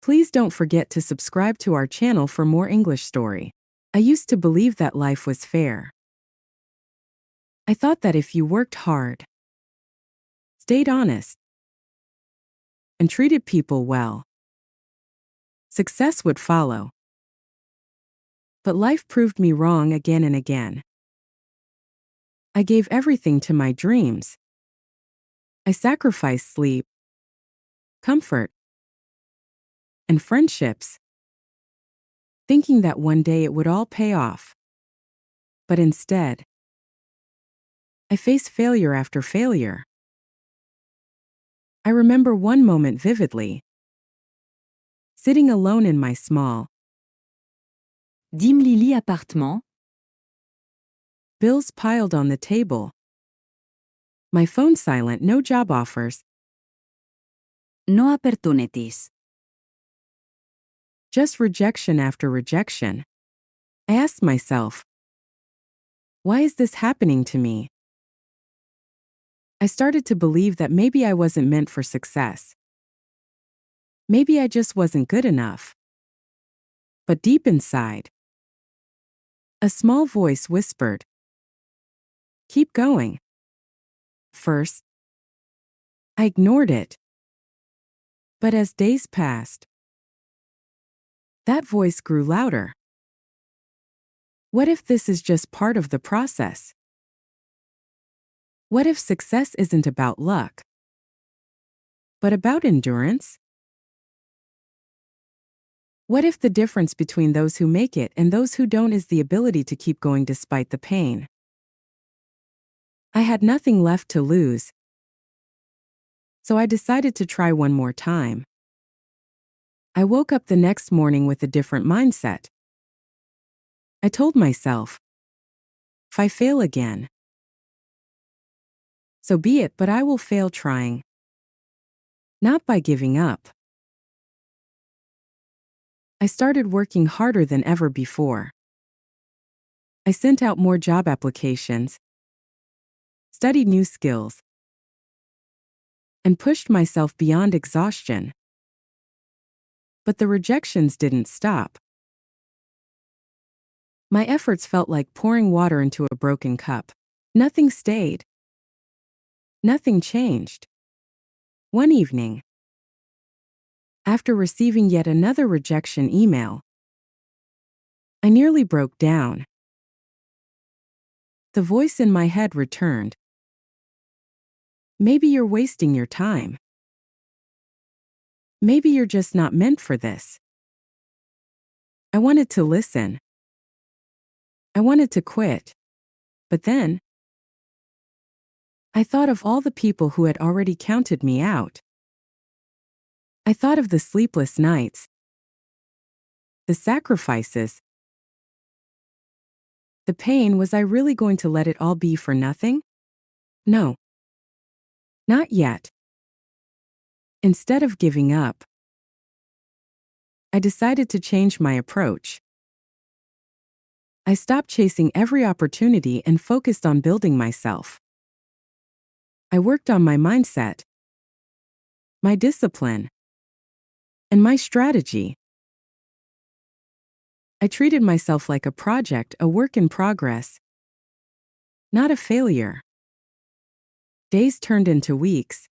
Please don't forget to subscribe to our channel for more English story. I used to believe that life was fair. I thought that if you worked hard, stayed honest, and treated people well, success would follow. But life proved me wrong again and again. I gave everything to my dreams. I sacrificed sleep, comfort, and friendships, thinking that one day it would all pay off. But instead, I faced failure after failure. I remember one moment vividly. Sitting alone in my small, dimly appartement, bills piled on the table, my phone silent, no job offers, no opportunities, just rejection after rejection. I asked myself, why is this happening to me? I started to believe that maybe I wasn't meant for success. Maybe I just wasn't good enough. But deep inside, a small voice whispered, keep going. First, I ignored it. But as days passed, that voice grew louder. What if this is just part of the process? What if success isn't about luck, but about endurance? What if the difference between those who make it and those who don't is the ability to keep going despite the pain? I had nothing left to lose, so I decided to try one more time. I woke up the next morning with a different mindset. I told myself, if I fail again, so be it, but I will fail trying. Not by giving up. I started working harder than ever before. I sent out more job applications, studied new skills, and pushed myself beyond exhaustion. But the rejections didn't stop. My efforts felt like pouring water into a broken cup. Nothing stayed. Nothing changed. One evening, after receiving yet another rejection email, I nearly broke down. The voice in my head returned. Maybe you're wasting your time. Maybe you're just not meant for this. I wanted to listen. I wanted to quit. But then, I thought of all the people who had already counted me out. I thought of the sleepless nights, the sacrifices, the pain. Was I really going to let it all be for nothing? No. Not yet. Instead of giving up, I decided to change my approach. I stopped chasing every opportunity and focused on building myself. I worked on my mindset, my discipline, and my strategy. I treated myself like a project, a work in progress, not a failure. Days turned into weeks,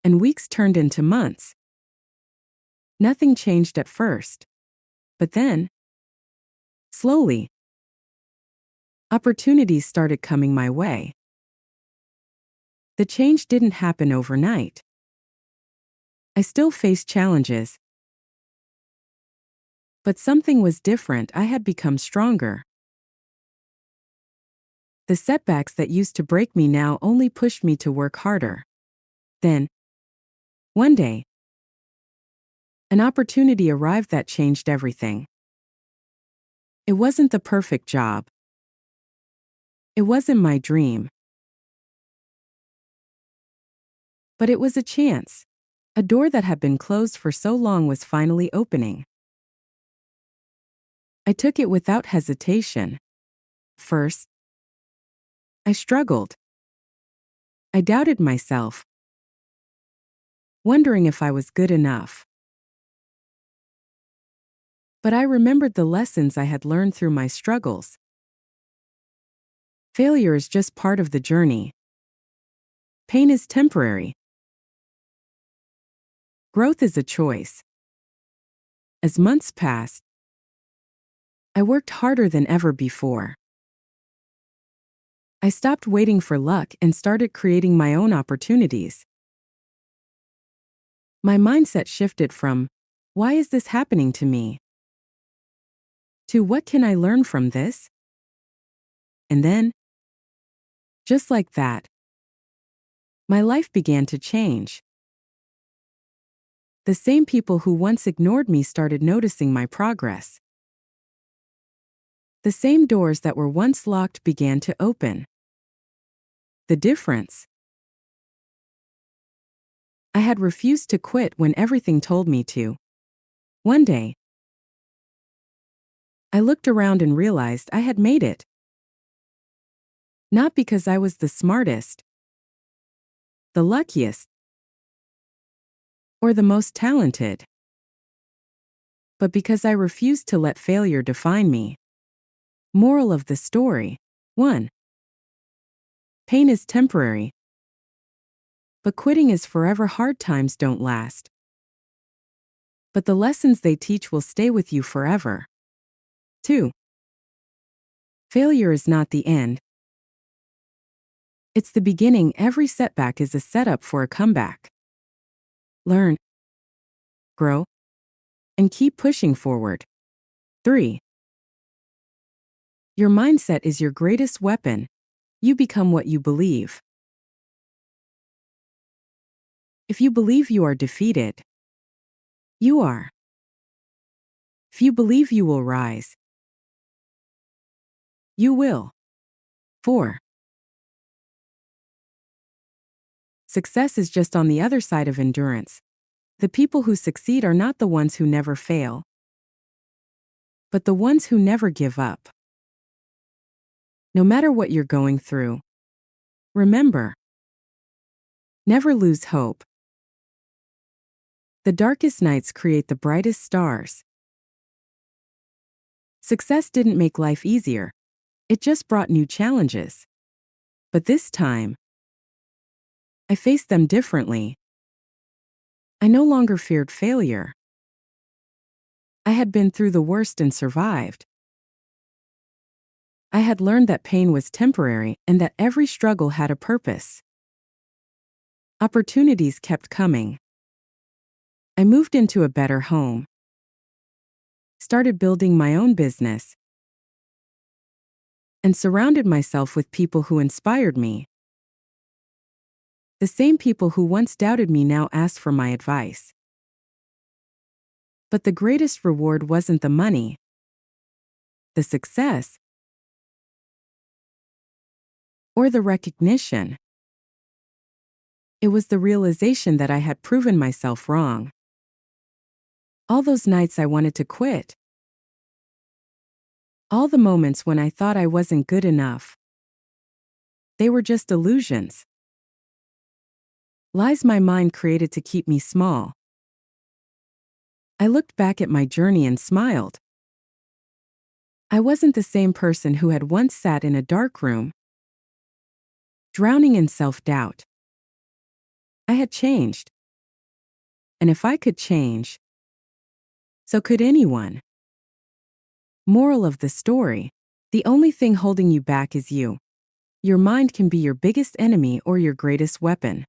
and weeks turned into months. Nothing changed at first, but then, slowly, opportunities started coming my way. The change didn't happen overnight. I still faced challenges, but something was different. I had become stronger. The setbacks that used to break me now only pushed me to work harder. Then, one day, an opportunity arrived that changed everything. It wasn't the perfect job. It wasn't my dream. But it was a chance. A door that had been closed for so long was finally opening. I took it without hesitation. First, I struggled. I doubted myself, wondering if I was good enough. But I remembered the lessons I had learned through my struggles. Failure is just part of the journey. Pain is temporary. Growth is a choice. As months passed, I worked harder than ever before. I stopped waiting for luck and started creating my own opportunities. My mindset shifted from, "Why is this happening to me?" to, "What can I learn from this?" And then, just like that, my life began to change. The same people who once ignored me started noticing my progress. The same doors that were once locked began to open. The difference? I had refused to quit when everything told me to. One day, I looked around and realized I had made it. Not because I was the smartest, the luckiest, or the most talented, but because I refused to let failure define me. Moral of the story: 1. Pain is temporary, but quitting is forever. Hard times don't last, but the lessons they teach will stay with you forever. 2. Failure is not the end. It's the beginning. Every setback is a setup for a comeback. Learn, grow, and keep pushing forward. 3. Your mindset is your greatest weapon. You become what you believe. If you believe you are defeated, you are. If you believe you will rise, you will. 4. Success is just on the other side of endurance. The people who succeed are not the ones who never fail, but the ones who never give up. No matter what you're going through, remember, never lose hope. The darkest nights create the brightest stars. Success didn't make life easier. It just brought new challenges. But this time, I faced them differently. I no longer feared failure. I had been through the worst and survived. I had learned that pain was temporary and that every struggle had a purpose. Opportunities kept coming. I moved into a better home, started building my own business, and surrounded myself with people who inspired me. The same people who once doubted me now asked for my advice. But the greatest reward wasn't the money, the success, or the recognition. It was the realization that I had proven myself wrong. All those nights I wanted to quit. All the moments when I thought I wasn't good enough. They were just illusions. Lies my mind created to keep me small. I looked back at my journey and smiled. I wasn't the same person who had once sat in a dark room, drowning in self-doubt. I had changed. And if I could change, so could anyone. Moral of the story: the only thing holding you back is you. Your mind can be your biggest enemy or your greatest weapon.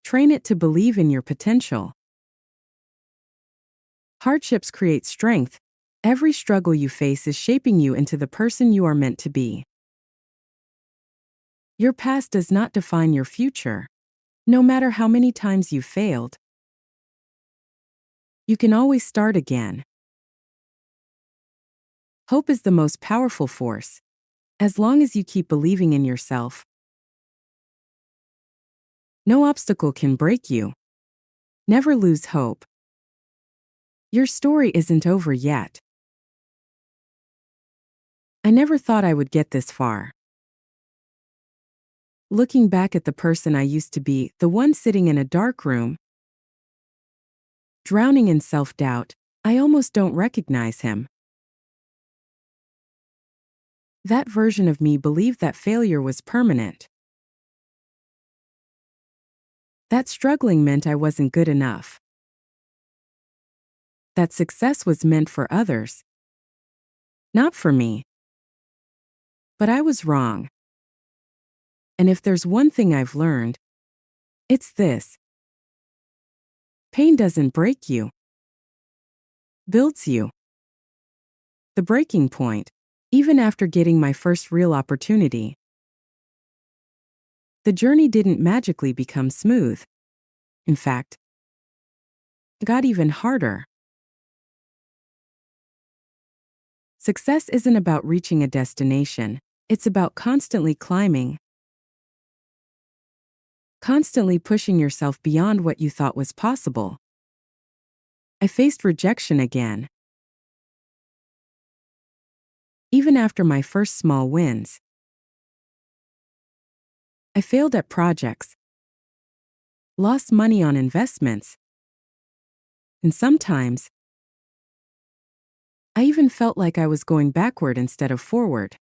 Train it to believe in your potential. Hardships create strength. Every struggle you face is shaping you into the person you are meant to be. Your past does not define your future. No matter how many times you failed, you can always start again. Hope is the most powerful force. As long as you keep believing in yourself, no obstacle can break you. Never lose hope. Your story isn't over yet. I never thought I would get this far. Looking back at the person I used to be, the one sitting in a dark room, drowning in self-doubt, I almost don't recognize him. That version of me believed that failure was permanent. That struggling meant I wasn't good enough. That success was meant for others, not for me. But I was wrong. And if there's one thing I've learned, it's this: pain doesn't break you, builds you. The breaking point, even after getting my first real opportunity, the journey didn't magically become smooth. In fact, it got even harder. Success isn't about reaching a destination, it's about constantly climbing, constantly pushing yourself beyond what you thought was possible. I faced rejection again. Even after my first small wins, I failed at projects, lost money on investments, and sometimes, I even felt like I was going backward instead of forward.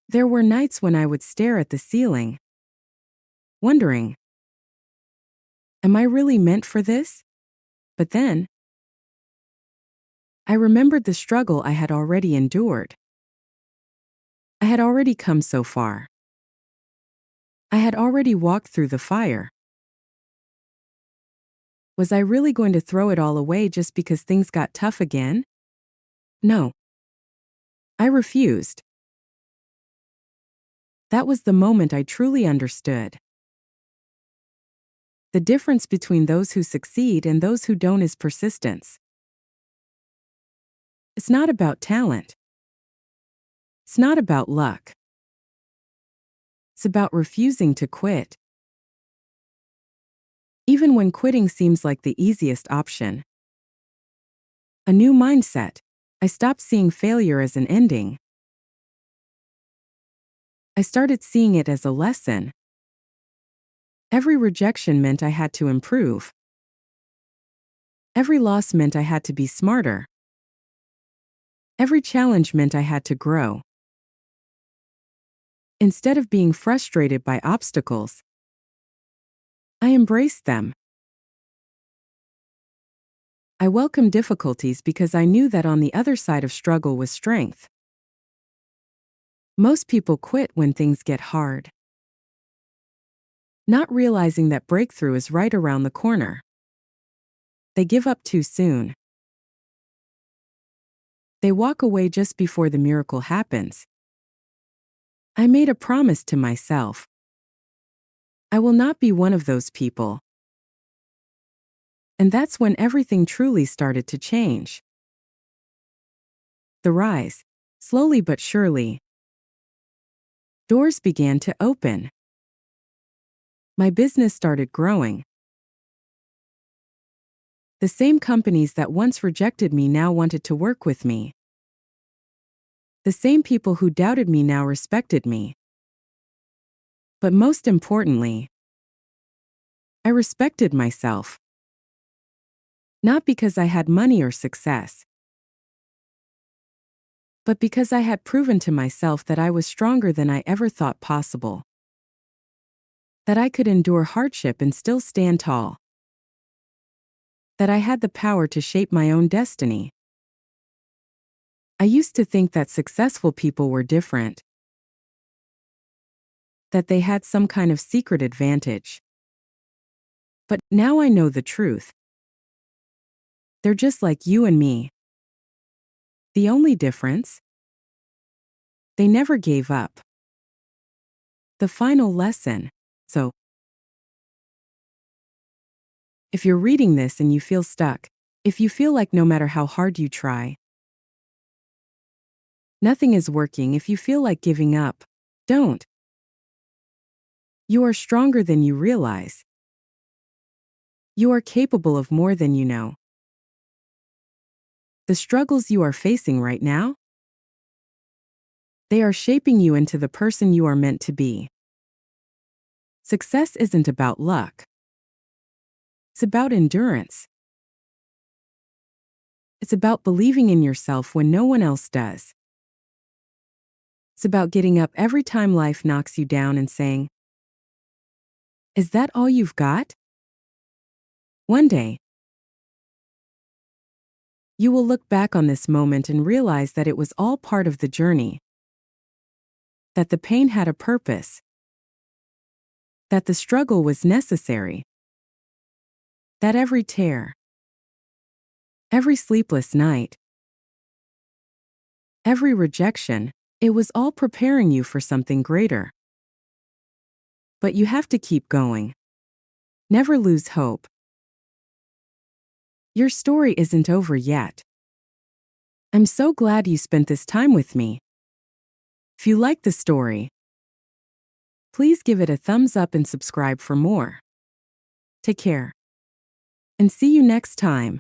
There were nights when I would stare at the ceiling, wondering, am I really meant for this? But then, I remembered the struggle I had already endured. I had already come so far. I had already walked through the fire. Was I really going to throw it all away just because things got tough again? No. I refused. That was the moment I truly understood. The difference between those who succeed and those who don't is persistence. It's not about talent. It's not about luck. It's about refusing to quit. Even when quitting seems like the easiest option. A new mindset. I stopped seeing failure as an ending. I started seeing it as a lesson. Every rejection meant I had to improve. Every loss meant I had to be smarter. Every challenge meant I had to grow. Instead of being frustrated by obstacles, I embraced them. I welcomed difficulties because I knew that on the other side of struggle was strength. Most people quit when things get hard, not realizing that breakthrough is right around the corner. They give up too soon. They walk away just before the miracle happens. I made a promise to myself. I will not be one of those people. And that's when everything truly started to change. The rise, slowly but surely. Doors began to open. My business started growing. The same companies that once rejected me now wanted to work with me. The same people who doubted me now respected me. But most importantly, I respected myself. Not because I had money or success, but because I had proven to myself that I was stronger than I ever thought possible. That I could endure hardship and still stand tall. That I had the power to shape my own destiny. I used to think that successful people were different. That they had some kind of secret advantage. But now I know the truth. They're just like you and me. The only difference? They never gave up. The final lesson. So, if you're reading this and you feel stuck, if you feel like no matter how hard you try, nothing is working, if you feel like giving up, don't. You are stronger than you realize. You are capable of more than you know. The struggles you are facing right now, they are shaping you into the person you are meant to be. Success isn't about luck. It's about endurance. It's about believing in yourself when no one else does. It's about getting up every time life knocks you down and saying, "Is that all you've got?" One day, you will look back on this moment and realize that it was all part of the journey, that the pain had a purpose, that the struggle was necessary, that every tear, every sleepless night, every rejection, it was all preparing you for something greater. But you have to keep going. Never lose hope. Your story isn't over yet. I'm so glad you spent this time with me. If you like the story, please give it a thumbs up and subscribe for more. Take care. And see you next time.